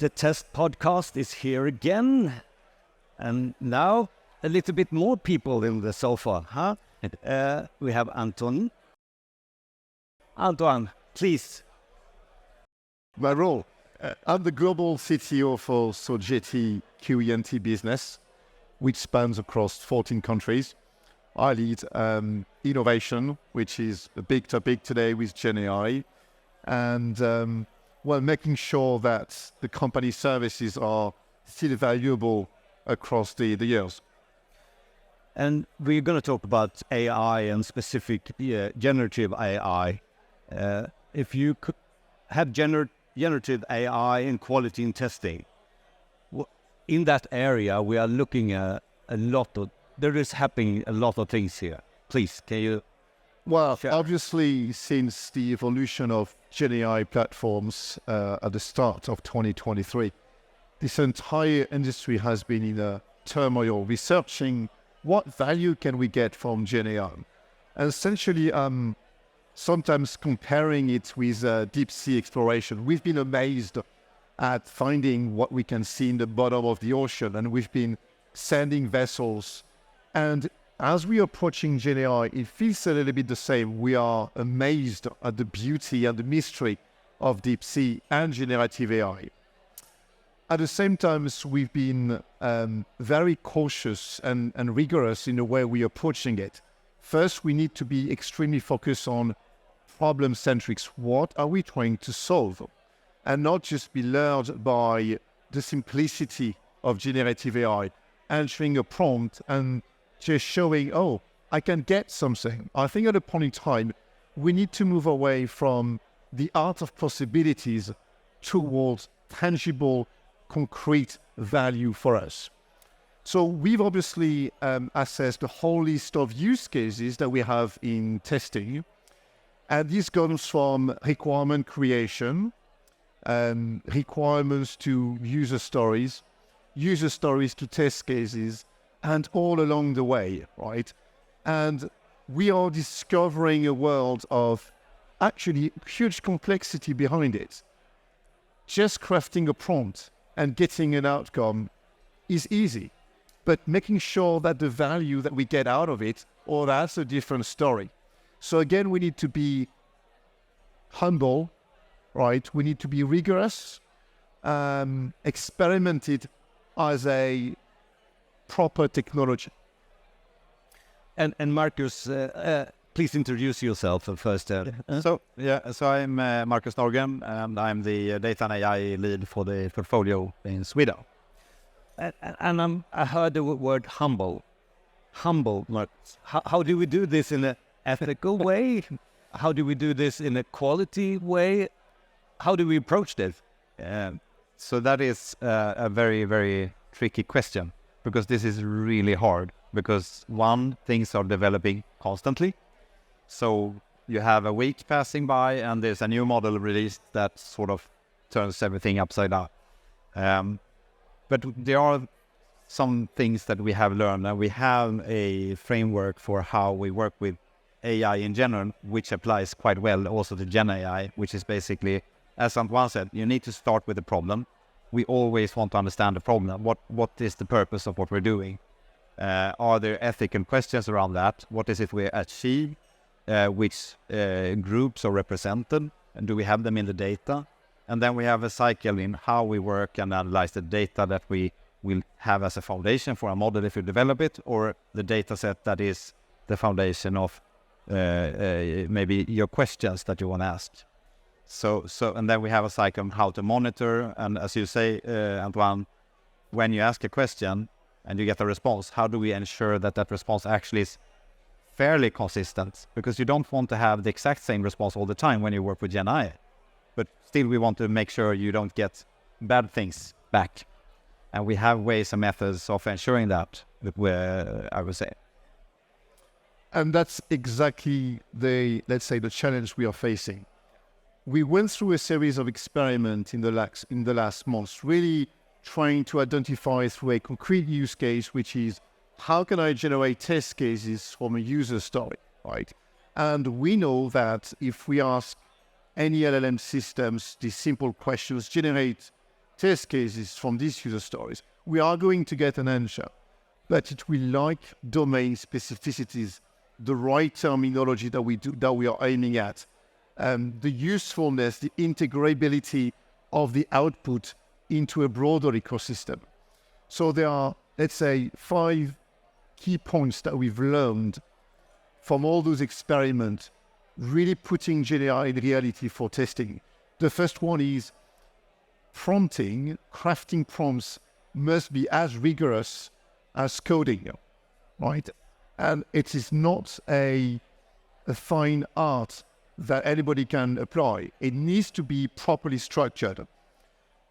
The Test podcast is here again. And now a little bit more people in the sofa, huh? We have Antoine. Antoine, please. My role. I'm the global CTO for Sogeti QENT business, which spans across 14 countries. I lead innovation, which is a big topic today with Gen AI, and making sure that the company services are still valuable across the years. And we're going to talk about AI and specific generative AI. If you could have generative AI in quality and testing, in that area we are looking at there is happening a lot of things here. Please, can you? Well, share? Obviously, since the evolution of Gen AI platforms at the start of 2023, this entire industry has been in a turmoil, researching what value can we get from Gen AI. And essentially, sometimes comparing it with deep sea exploration. We've been amazed at finding what we can see in the bottom of the ocean, and we've been sending vessels. And as we are approaching Gen AI, it feels a little bit the same. We are amazed at the beauty and the mystery of deep sea and generative AI. At the same time, we've been very cautious and rigorous in the way we're approaching it. First, we need to be extremely focused on problem-centric. What are we trying to solve? And not just be lured by the simplicity of generative AI, answering a prompt and just showing, oh, I can get something. I think at a point in time, we need to move away from the art of possibilities towards tangible, concrete value for us. So we've obviously assessed the whole list of use cases that we have in testing. And this comes from requirement creation, requirements to user stories to test cases, and all along the way, right? And we are discovering a world of actually huge complexity behind it. Just crafting a prompt and getting an outcome is easy, but making sure that the value that we get out of it, or that's a different story. So again, we need to be humble, right? We need to be rigorous, experimented as a proper technology. And Marcus, please introduce yourself first. So I'm Marcus Norrgren, and I'm the data and AI lead for the portfolio in Sweden. And I heard the word humble. Humble, Marcus. How do we do this in an ethical way? How do we do this in a quality way? How do we approach this? So that is a very, very tricky question, because this is really hard, because things are developing constantly. So you have a week passing by and there's a new model released that sort of turns everything upside down. But there are some things that we have learned, and we have a framework for how we work with AI in general, which applies quite well also to Gen AI, which is basically, as Antoine said, you need to start with the problem. We always want to understand the problem. What is the purpose of what we're doing? Are there ethical questions around that? What is it we achieve? Which groups are represented? And do we have them in the data? And then we have a cycle in how we work and analyze the data that we will have as a foundation for a model if you develop it, or the data set that is the foundation of maybe your questions that you want to ask. So and then we have a cycle on how to monitor. And as you say, Antoine, when you ask a question and you get a response, how do we ensure that that response actually is fairly consistent? Because you don't want to have the exact same response all the time when you work with Gen AI. But still, we want to make sure you don't get bad things back. And we have ways and methods of ensuring that I would say. And that's exactly the challenge we are facing. We went through a series of experiments in the last months, really trying to identify through a concrete use case, which is how can I generate test cases from a user story, right? And we know that if we ask any LLM systems these simple questions, generate test cases from these user stories, we are going to get an answer, but it will like domain specificities, the right terminology that we are aiming at, the usefulness, the integrability of the output into a broader ecosystem. So there are, let's say, 5 key points that we've learned from all those experiments, really putting GenAI in reality for testing. The first one is prompting, crafting prompts must be as rigorous as coding, right? And it is not a fine art that anybody can apply. It needs to be properly structured.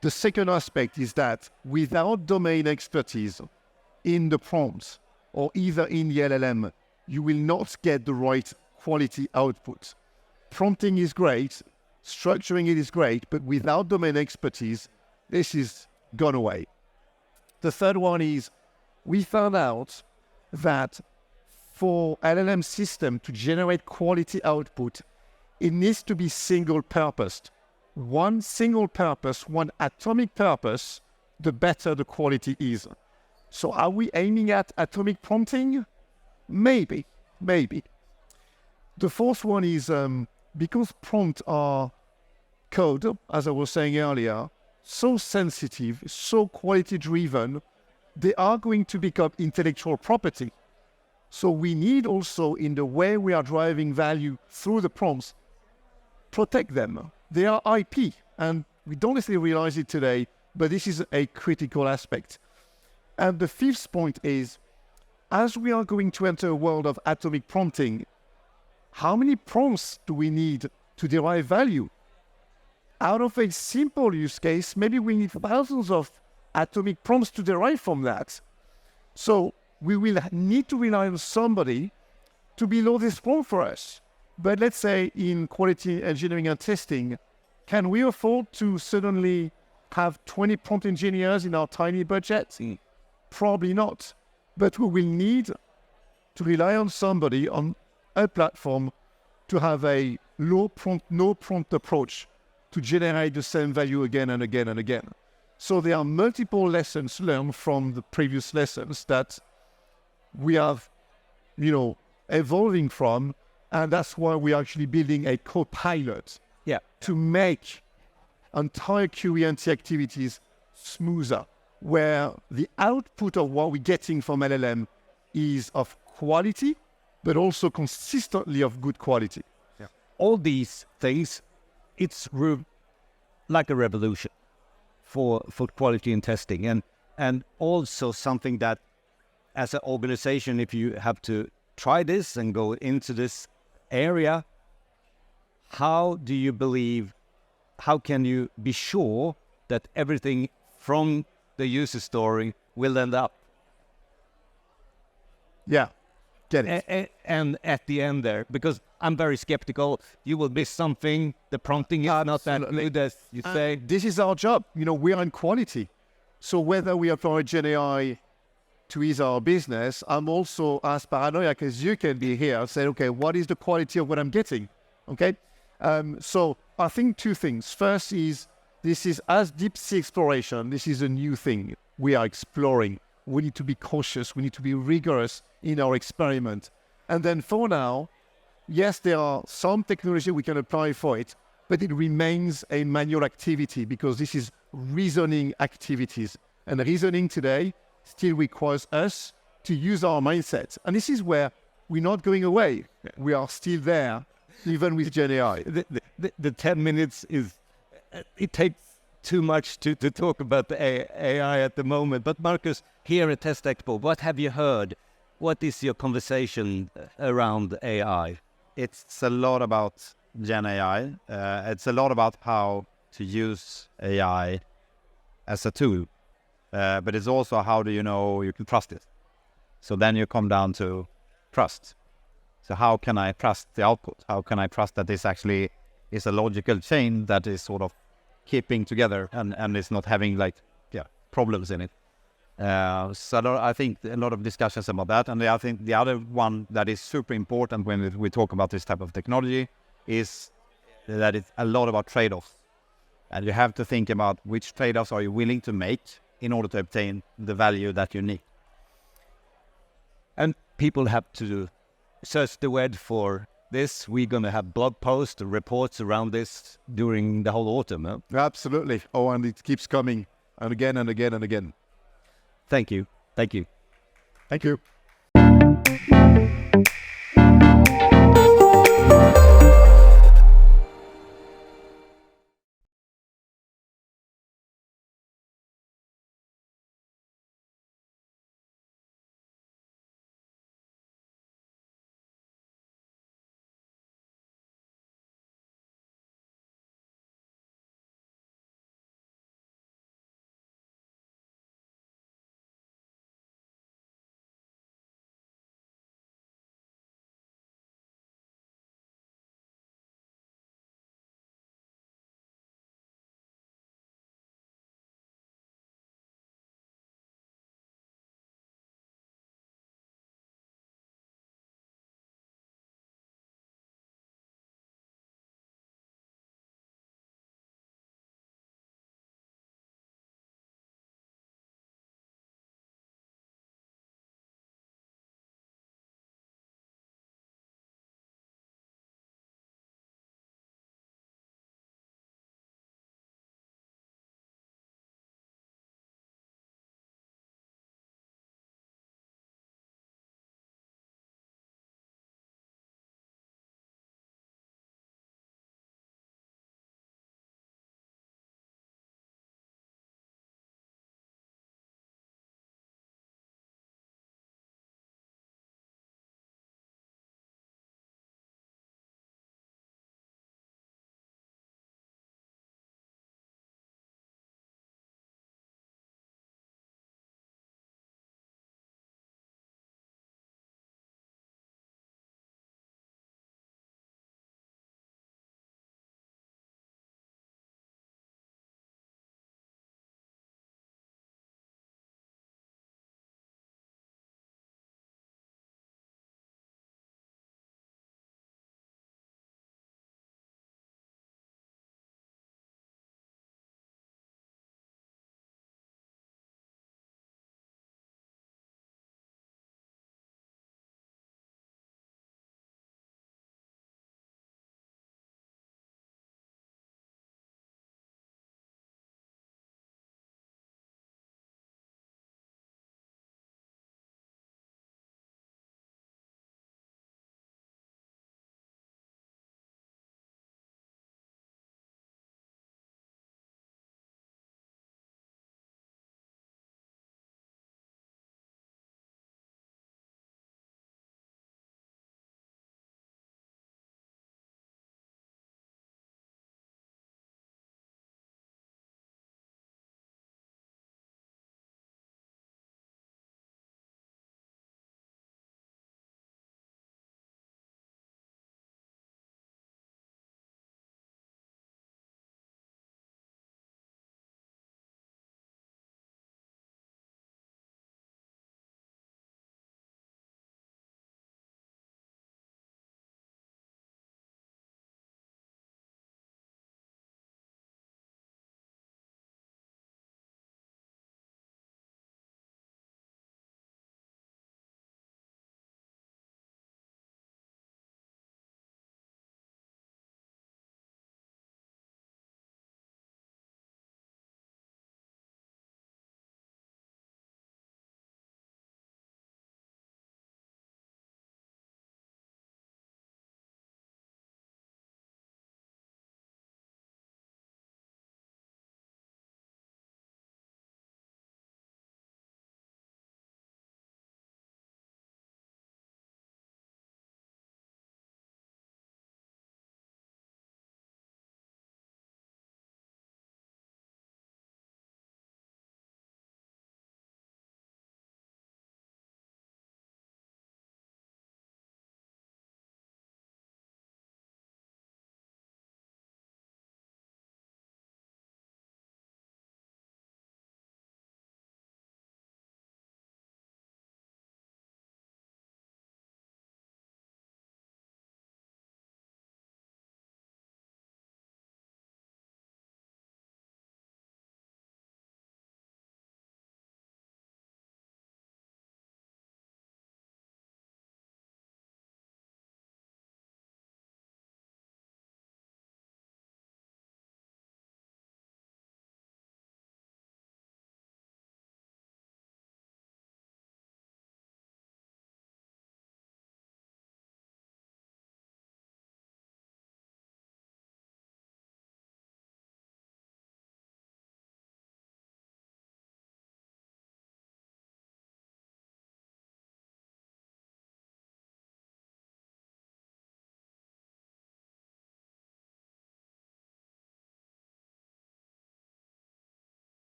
The second aspect is that without domain expertise in the prompts or either in the LLM, you will not get the right quality output. Prompting is great, structuring it is great, but without domain expertise, this is gone away. The third one is we found out that for LLM system to generate quality output, it needs to be single-purposed. One single purpose, one atomic purpose, the better the quality is. So are we aiming at atomic prompting? Maybe. The fourth one is because prompts are code, as I was saying earlier, so sensitive, so quality-driven, they are going to become intellectual property. So we need also, in the way we are driving value through the prompts, protect them. They are IP, and we don't necessarily realize it today, but this is a critical aspect. And the fifth point is, as we are going to enter a world of atomic prompting, how many prompts do we need to derive value? Out of a simple use case, maybe we need thousands of atomic prompts to derive from that. So we will need to rely on somebody to build this prompt for us. But let's say in quality engineering and testing, can we afford to suddenly have 20 prompt engineers in our tiny budget? Probably not. But we will need to rely on somebody on a platform to have a low prompt, no prompt approach to generate the same value again and again and again. So there are multiple lessons learned from the previous lessons that we are, evolving from, and that's why we're actually building a co-pilot to make entire QE&T activities smoother, where the output of what we're getting from LLM is of quality, but also consistently of good quality. All these things, it's like a revolution for quality and testing, and also something that, as an organization, if you have to try this and go into this area, how can you be sure that everything from the user story will end up? Yeah, get it. And at the end there, because I'm very skeptical, you will miss something. The prompting is not that good as you say. This is our job. We are in quality. So whether we apply GenAI to ease our business, I'm also as paranoid as you can be here and say, okay, what is the quality of what I'm getting? Okay. So I think 2 things. First is, this is as deep sea exploration. This is a new thing we are exploring. We need to be cautious. We need to be rigorous in our experiment. And then for now, yes, there are some technology we can apply for it, but it remains a manual activity because this is reasoning activities. And reasoning today still requires us to use our mindset. And this is where we're not going away. We are still there, even with GenAI. The 10 minutes it takes too much to talk about the AI at the moment. But Marcus, here at TestExpo, what have you heard? What is your conversation around AI? It's a lot about Gen AI. It's a lot about how to use AI as a tool. But it's also how do you know you can trust it? So then you come down to trust. So how can I trust the output? How can I trust that this actually is a logical chain that is sort of keeping together and is not having problems in it? So I think a lot of discussions about that. And I think the other one that is super important when we talk about this type of technology is that it's a lot about trade-offs. And you have to think about which trade-offs are you willing to make in order to obtain the value that you need. And people have to search the web for this. We're going to have blog posts, reports around this during the whole autumn. Huh? Absolutely. Oh, and it keeps coming and again and again and again. Thank you. Thank you. Thank you.